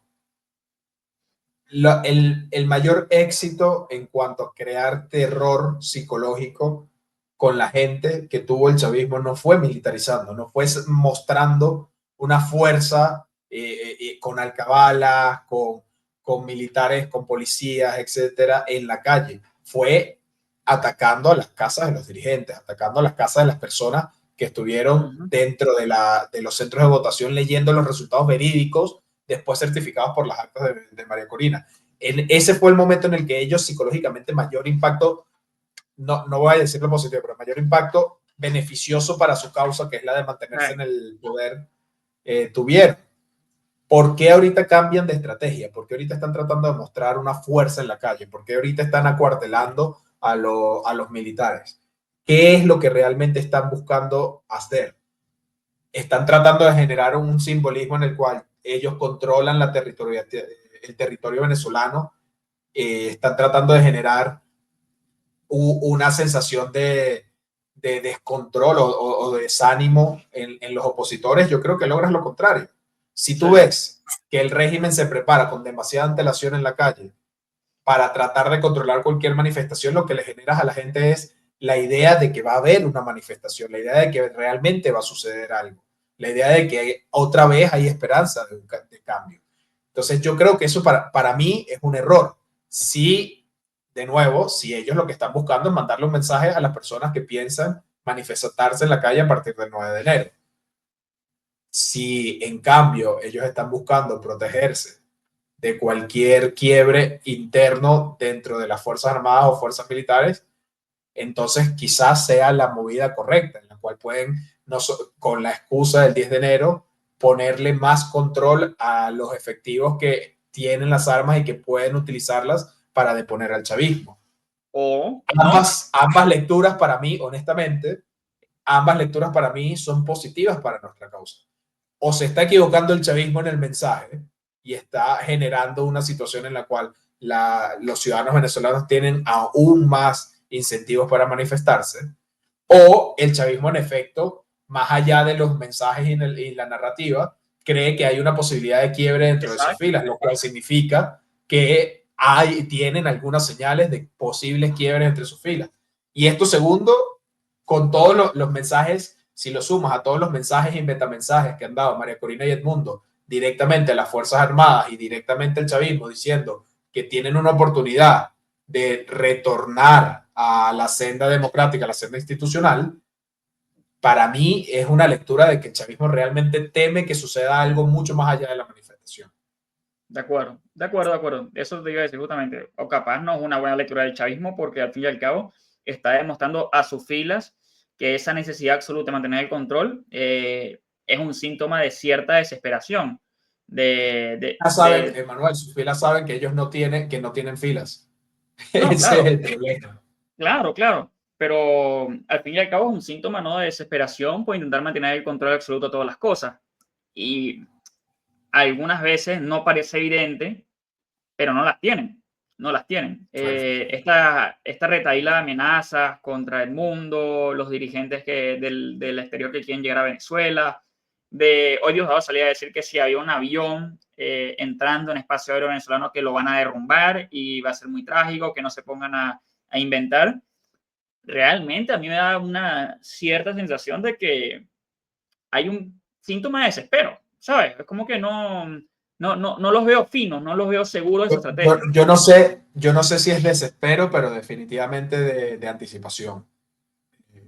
El mayor éxito en cuanto a crear terror psicológico con la gente que tuvo el chavismo no fue militarizando, no fue mostrando una fuerza con alcabalas, con militares, con policías, etcétera, en la calle. Fue atacando a las casas de los dirigentes, atacando a las casas de las personas que estuvieron dentro de los centros de votación leyendo los resultados verídicos después certificados por las actas de María Corina. Ese fue el momento en el que ellos psicológicamente mayor impacto, no voy a decirlo positivo, pero mayor impacto beneficioso para su causa, que es la de mantenerse en el poder, tuvieron. ¿Por qué ahorita cambian de estrategia? ¿Por qué ahorita están tratando de mostrar una fuerza en la calle? ¿Por qué ahorita están acuartelando a los militares? ¿Qué es lo que realmente están buscando hacer? Están tratando de generar un simbolismo en el cual ellos controlan el territorio venezolano, están tratando de generar una sensación de descontrol o de desánimo en los opositores. Yo creo que logras lo contrario. Si tú ves que el régimen se prepara con demasiada antelación en la calle para tratar de controlar cualquier manifestación, lo que le generas a la gente es la idea de que va a haber una manifestación, la idea de que realmente va a suceder algo, la idea de que otra vez hay esperanza de cambio. Entonces yo creo que eso para mí es un error. Sí, de nuevo, si ellos lo que están buscando es mandarle un mensaje a las personas que piensan manifestarse en la calle a partir del 9 de enero. Si en cambio ellos están buscando protegerse de cualquier quiebre interno dentro de las Fuerzas Armadas o Fuerzas Militares, entonces quizás sea la movida correcta, en la cual pueden, no con la excusa del 10 de enero, ponerle más control a los efectivos que tienen las armas y que pueden utilizarlas para deponer al chavismo. O no. Ambas lecturas para mí, honestamente, ambas lecturas para mí son positivas para nuestra causa. O se está equivocando el chavismo en el mensaje y está generando una situación en la cual los ciudadanos venezolanos tienen aún más incentivos para manifestarse, o el chavismo en efecto, más allá de los mensajes y la narrativa, cree que hay una posibilidad de quiebre dentro de sus filas, lo cual significa que tienen algunas señales de posibles quiebres entre sus filas. Y esto segundo, con todos los mensajes, si lo sumas a todos los mensajes y metamensajes que han dado María Corina y Edmundo directamente a las Fuerzas Armadas y directamente al chavismo diciendo que tienen una oportunidad de retornar a la senda democrática, a la senda institucional, para mí es una lectura de que el chavismo realmente teme que suceda algo mucho más allá de la manifestación. De acuerdo, de acuerdo, de acuerdo. Eso te iba a decir justamente. O capaz no es una buena lectura del chavismo porque al fin y al cabo está demostrando a sus filas que esa necesidad absoluta de mantener el control es un síntoma de cierta desesperación. Saben, Emanuel, sus filas saben que ellos no tienen filas. No, Ese es claro, el problema. claro, claro. Pero al fin y al cabo es un síntoma, ¿no?, de desesperación por intentar mantener el control absoluto de todas las cosas. Y algunas veces no parece evidente, pero no las tienen, no las tienen. Esta retahíla de amenazas contra el mundo, los dirigentes del exterior que quieren llegar a Venezuela, hoy Diosdado salía a decir que si había un avión entrando en espacio aéreo venezolano que lo van a derrumbar y va a ser muy trágico, que no se pongan a inventar. Realmente a mí me da una cierta sensación de que hay un síntoma de desespero, ¿sabes? Es como que no los veo finos, no los veo seguros de su estrategia. Yo no sé si es desespero, pero definitivamente de anticipación. Vamos a ver.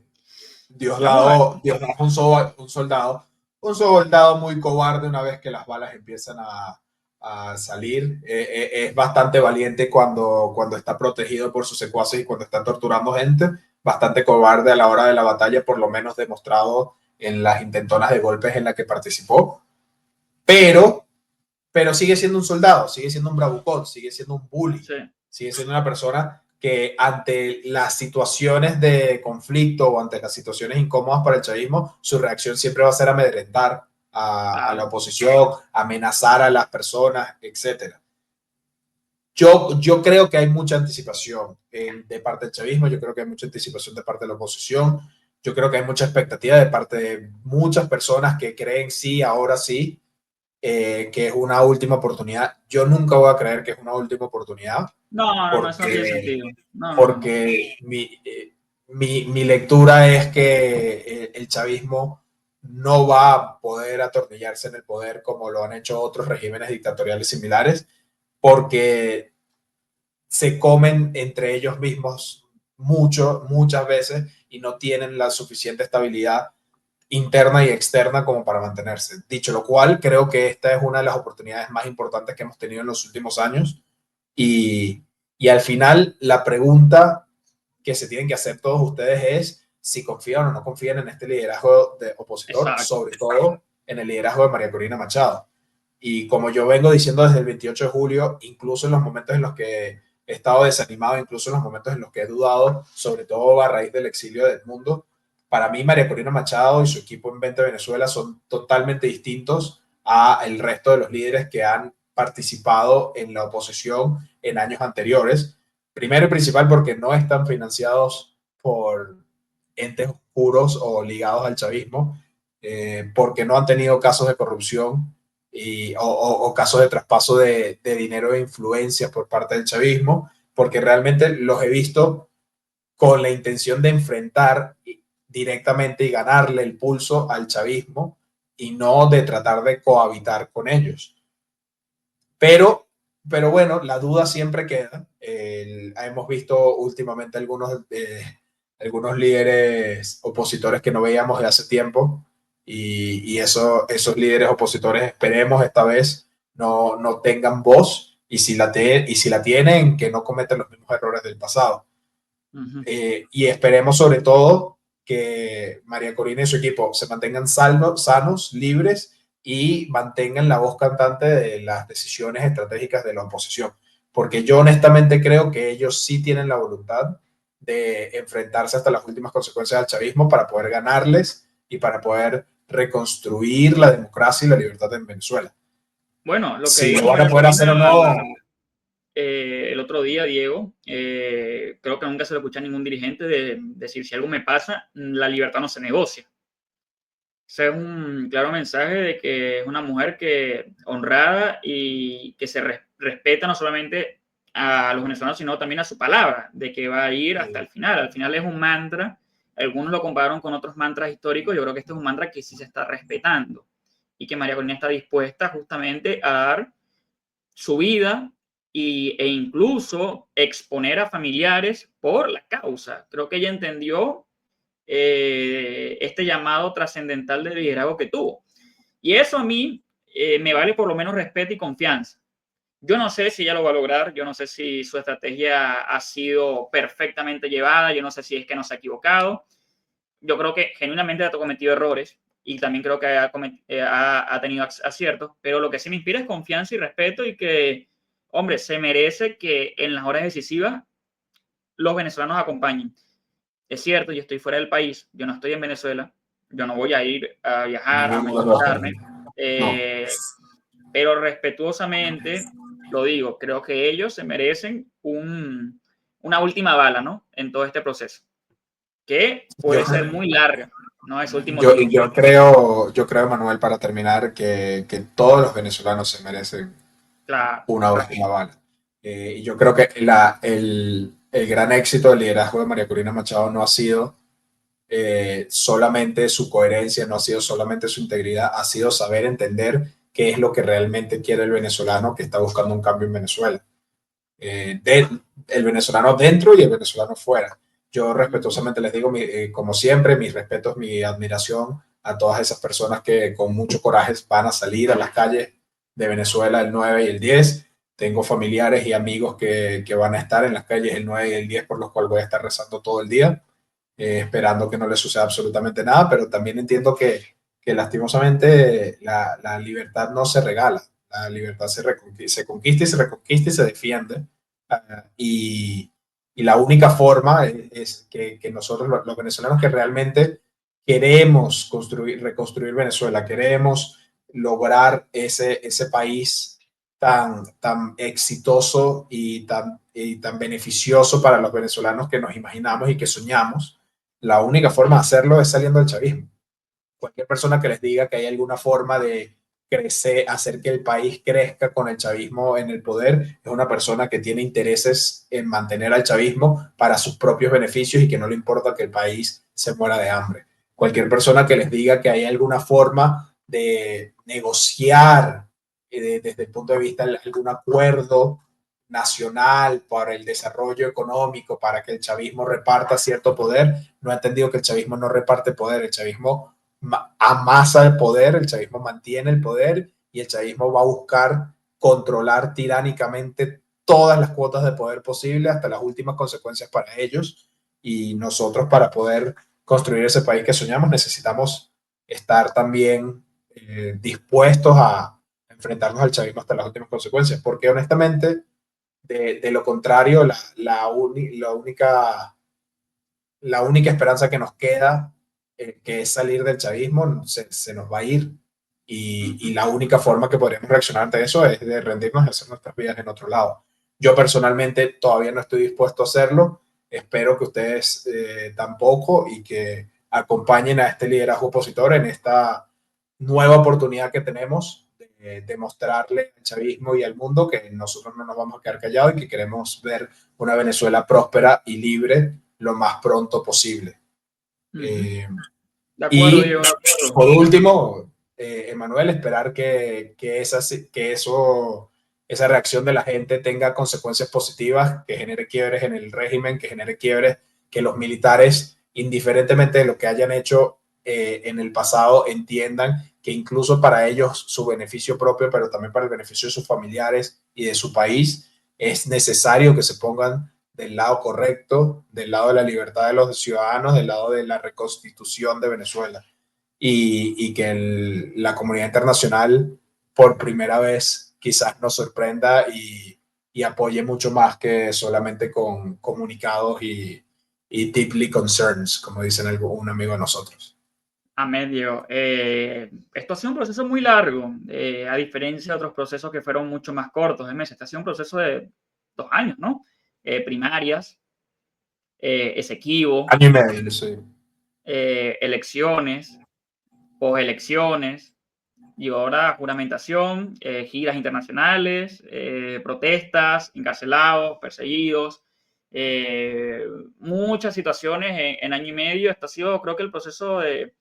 Diosdado es un soldado muy cobarde una vez que las balas empiezan a salir. Es bastante valiente cuando está protegido por sus secuaces y cuando está torturando gente. Bastante cobarde a la hora de la batalla, por lo menos demostrado en las intentonas de golpes en las que participó. Pero sigue siendo un soldado, sigue siendo un bravucón, sigue siendo un bully, Sí. sigue siendo una persona que ante las situaciones de conflicto o ante las situaciones incómodas para el chavismo, su reacción siempre va a ser amedrentar a la oposición, amenazar a las personas, etc. Yo creo que hay mucha anticipación de parte del chavismo, yo creo que hay mucha anticipación de parte de la oposición, yo creo que hay mucha expectativa de parte de muchas personas que creen sí, ahora sí, que es una última oportunidad. Yo nunca voy a creer que es una última oportunidad. No, eso no tiene sentido. Porque mi lectura es que el chavismo no va a poder atornillarse en el poder como lo han hecho otros regímenes dictatoriales similares, porque se comen entre ellos mismos muchas veces y no tienen la suficiente estabilidad interna y externa como para mantenerse. Dicho lo cual, creo que esta es una de las oportunidades más importantes que hemos tenido en los últimos años y al final la pregunta que se tienen que hacer todos ustedes es si confían o no confían en este liderazgo de opositor, Exacto. sobre todo en el liderazgo de María Corina Machado. Y como yo vengo diciendo desde el 28 de julio, incluso en los momentos en los que he estado desanimado, incluso en los momentos en los que he dudado, sobre todo a raíz del exilio de Edmundo, para mí María Corina Machado y su equipo en Vente Venezuela son totalmente distintos a el resto de los líderes que han participado en la oposición en años anteriores. Primero y principal porque no están financiados por entes oscuros o ligados al chavismo, porque no han tenido casos de corrupción o casos de traspaso de dinero e influencia por parte del chavismo, porque realmente los he visto con la intención de enfrentar directamente y ganarle el pulso al chavismo y no de tratar de cohabitar con ellos. Pero pero bueno, la duda siempre queda. Hemos visto últimamente algunos líderes opositores que no veíamos de hace tiempo y esos líderes opositores esperemos esta vez no tengan voz y y si la tienen, que no cometan los mismos errores del pasado. Y esperemos sobre todo que María Corina y su equipo se mantengan sanos, libres y mantengan la voz cantante de las decisiones estratégicas de la oposición. Porque yo honestamente creo que ellos sí tienen la voluntad de enfrentarse hasta las últimas consecuencias al chavismo para poder ganarles y para poder reconstruir la democracia y la libertad en Venezuela. Bueno, lo que Si lo dijo van a María poder hacer o Corina no, el otro día, Diego, creo que nunca se lo escuché a ningún dirigente decir, si algo me pasa, la libertad no se negocia. Ese es un claro mensaje de que es una mujer que honrada y que se respeta no solamente a los venezolanos, sino también a su palabra, de que va a ir hasta el final. Al final es un mantra, algunos lo compararon con otros mantras históricos, yo creo que este es un mantra que sí se está respetando y que María Corina está dispuesta justamente a dar su vida e incluso exponer a familiares por la causa. Creo que ella entendió este llamado trascendental de liderazgo que tuvo. Y eso a mí me vale por lo menos respeto y confianza. Yo no sé si ella lo va a lograr, yo no sé si su estrategia ha sido perfectamente llevada, yo no sé si es que no se ha equivocado. Yo creo que genuinamente ha cometido errores y también creo que ha tenido aciertos, pero lo que sí me inspira es confianza y respeto y que, hombre, se merece que en las horas decisivas los venezolanos acompañen. Es cierto, yo estoy fuera del país, yo no estoy en Venezuela, yo no voy a ir a viajar, a ninguno de los dos. manifestarme, No. pero respetuosamente lo digo, creo que ellos se merecen una última bala, ¿no? En todo este proceso, que puede Yo, ser muy larga, ¿no? Ese último Yo, tiro. yo creo, Manuel, para terminar, que todos los venezolanos se merecen Claro, una última bala. Y yo creo que el gran éxito del liderazgo de María Corina Machado no ha sido solamente su coherencia, no ha sido solamente su integridad, ha sido saber entender qué es lo que realmente quiere el venezolano que está buscando un cambio en Venezuela. El venezolano dentro y el venezolano fuera. Yo respetuosamente les digo, como siempre, mis respetos, mi admiración a todas esas personas que con mucho coraje van a salir a las calles de Venezuela el 9 y el 10. Tengo familiares y amigos que van a estar en las calles el 9 y el 10, por los cuales voy a estar rezando todo el día, esperando que no les suceda absolutamente nada, pero también entiendo que lastimosamente la libertad no se regala, la libertad se conquista y se reconquista y se defiende. Y, y la única forma es que nosotros, los venezolanos que realmente queremos reconstruir Venezuela, queremos lograr ese país tan exitoso y tan beneficioso para los venezolanos que nos imaginamos y que soñamos, la única forma de hacerlo es saliendo del chavismo. Cualquier persona que les diga que hay alguna forma de crecer, hacer que el país crezca con el chavismo en el poder, es una persona que tiene intereses en mantener al chavismo para sus propios beneficios y que no le importa que el país se muera de hambre. Cualquier persona que les diga que hay alguna forma de negociar desde el punto de vista de algún acuerdo nacional para el desarrollo económico, para que el chavismo reparta cierto poder, no ha entendido que el chavismo no reparte poder, el chavismo amasa el poder, el chavismo mantiene el poder y el chavismo va a buscar controlar tiránicamente todas las cuotas de poder posible hasta las últimas consecuencias para ellos. Y nosotros, para poder construir ese país que soñamos, necesitamos estar también dispuestos a enfrentarnos al chavismo hasta las últimas consecuencias, porque honestamente, de lo contrario, la única esperanza que nos queda, que es salir del chavismo, se nos va a ir. Y la única forma que podríamos reaccionar ante eso es de rendirnos y hacer nuestras vidas en otro lado. Yo personalmente todavía no estoy dispuesto a hacerlo. Espero que ustedes tampoco y que acompañen a este liderazgo opositor en esta nueva oportunidad que tenemos de mostrarle al chavismo y al mundo que nosotros no nos vamos a quedar callados y que queremos ver una Venezuela próspera y libre lo más pronto posible. De acuerdo, Y Diego, de acuerdo. por último, Emanuel, esperar que esa reacción de la gente tenga consecuencias positivas, que genere quiebres en el régimen, que genere quiebres, que los militares, indiferentemente de lo que hayan hecho en el pasado, entiendan que incluso para ellos su beneficio propio, pero también para el beneficio de sus familiares y de su país, es necesario que se pongan del lado correcto, del lado de la libertad de los ciudadanos, del lado de la reconstitución de Venezuela. Y que la comunidad internacional por primera vez quizás nos sorprenda y apoye mucho más que solamente con comunicados y deeply concerns, como dicen un amigo de nosotros. Amén, Diego. Esto ha sido un proceso muy largo, a diferencia de otros procesos que fueron mucho más cortos de meses. Este ha sido un proceso de 2 años, ¿no? Primarias, Esequibo, Año y medio, sí. elecciones, poselecciones, y ahora juramentación, giras internacionales, protestas, encarcelados, perseguidos, muchas situaciones en año y medio. Este ha sido, creo que, el proceso de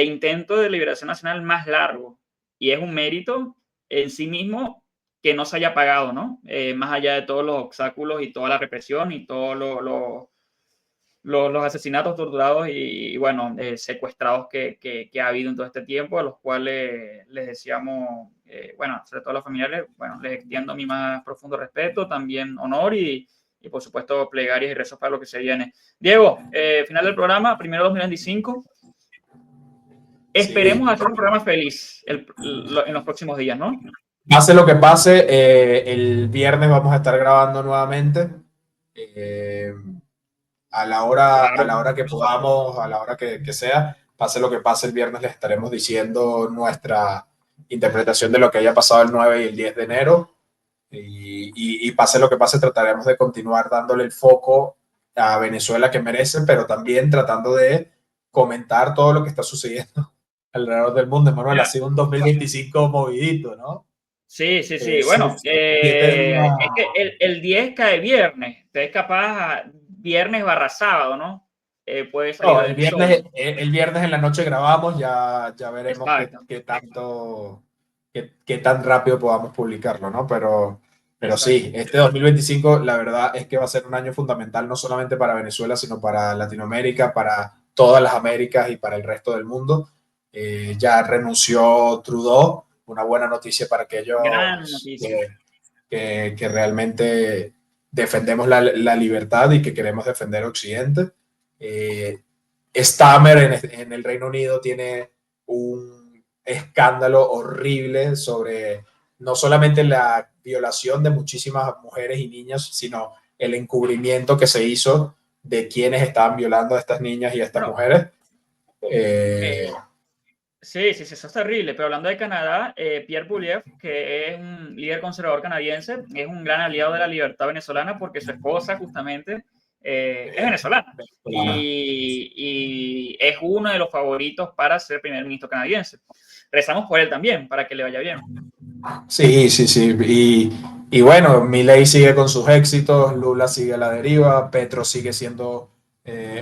intento de liberación nacional más largo, y es un mérito en sí mismo que no se haya pagado, ¿no? Más allá de todos los obstáculos y toda la represión y todos los asesinatos, torturados y bueno, secuestrados que ha habido en todo este tiempo, a los cuales les decíamos, bueno, sobre todo a los familiares, bueno, les extiendo mi más profundo respeto, también honor y por supuesto plegarias y rezos para lo que se viene. Diego, final del programa, primero 2025. Sí. Esperemos hacer un programa feliz en los próximos días, ¿no? Pase lo que pase, el viernes vamos a estar grabando nuevamente. Eh, a Claro. la hora que podamos, a la hora que sea, pase lo que pase, el viernes les estaremos diciendo nuestra interpretación de lo que haya pasado el 9 y el 10 de enero. Y pase lo que pase, trataremos de continuar dándole el foco a Venezuela que merece, pero también tratando de comentar todo lo que está sucediendo alrededor del mundo. Manuel, ha sido un 2025 movidito, ¿no? Sí, sí, sí. Sí, Bueno, 7 días. es que el 10 cae viernes. Entonces, capaz viernes barra sábado, ¿no? Puede salir No, el episodio. el viernes en la noche grabamos, ya veremos Exacto, qué tan rápido podamos publicarlo, ¿no? Pero exacto. sí, este 2025 la verdad es que va a ser un año fundamental no solamente para Venezuela, sino para Latinoamérica, para todas las Américas y para el resto del mundo. Ya renunció Trudeau, una buena noticia para Gran aquellos noticia. que realmente defendemos la libertad y que queremos defender Occidente. Stammer en el Reino Unido tiene un escándalo horrible sobre no solamente la violación de muchísimas mujeres y niñas, sino el encubrimiento que se hizo de quienes estaban violando a estas niñas y a estas Bueno, mujeres. sí, sí, sí, eso es terrible. Pero hablando de Canadá, Pierre Poilievre, que es un líder conservador canadiense, es un gran aliado de la libertad venezolana porque su esposa justamente es venezolana y es uno de los favoritos para ser primer ministro canadiense. Rezamos por él también, para que le vaya bien. Sí, sí, sí. Y bueno, Milei sigue con sus éxitos, Lula sigue a la deriva, Petro sigue siendo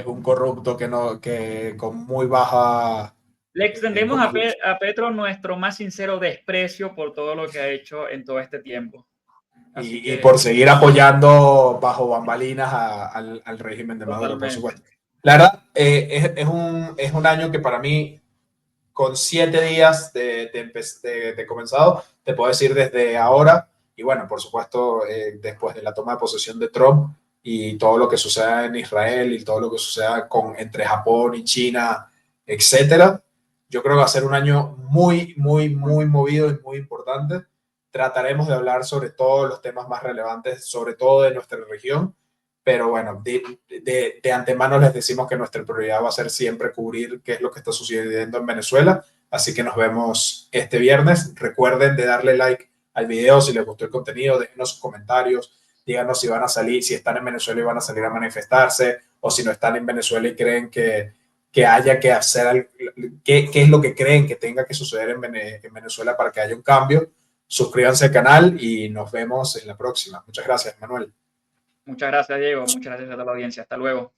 un corrupto que con muy baja Le extendemos contribución. a Petro nuestro más sincero desprecio por todo lo que ha hecho en todo este tiempo. Así Y por que, seguir apoyando bajo bambalinas al régimen de Maduro, por totalmente. supuesto. La verdad, es un año que para mí, con 7 días de comenzado, te puedo decir desde ahora, y bueno, por supuesto, después de la toma de posesión de Trump y todo lo que suceda en Israel y todo lo que suceda entre Japón y China, etcétera, yo creo que va a ser un año muy, muy, muy movido y muy importante. Trataremos de hablar sobre todos los temas más relevantes, sobre todo de nuestra región, pero bueno, de antemano les decimos que nuestra prioridad va a ser siempre cubrir qué es lo que está sucediendo en Venezuela, así que nos vemos este viernes. Recuerden de darle like al video si les gustó el contenido, déjenos sus comentarios, díganos si van a salir, si están en Venezuela y van a salir a manifestarse, o si no están en Venezuela y creen que haya que hacer, qué es lo que creen que tenga que suceder en Venezuela para que haya un cambio. Suscríbanse al canal y nos vemos en la próxima. Muchas gracias, Manuel. Muchas gracias, Diego. Muchas gracias a toda la audiencia. Hasta luego.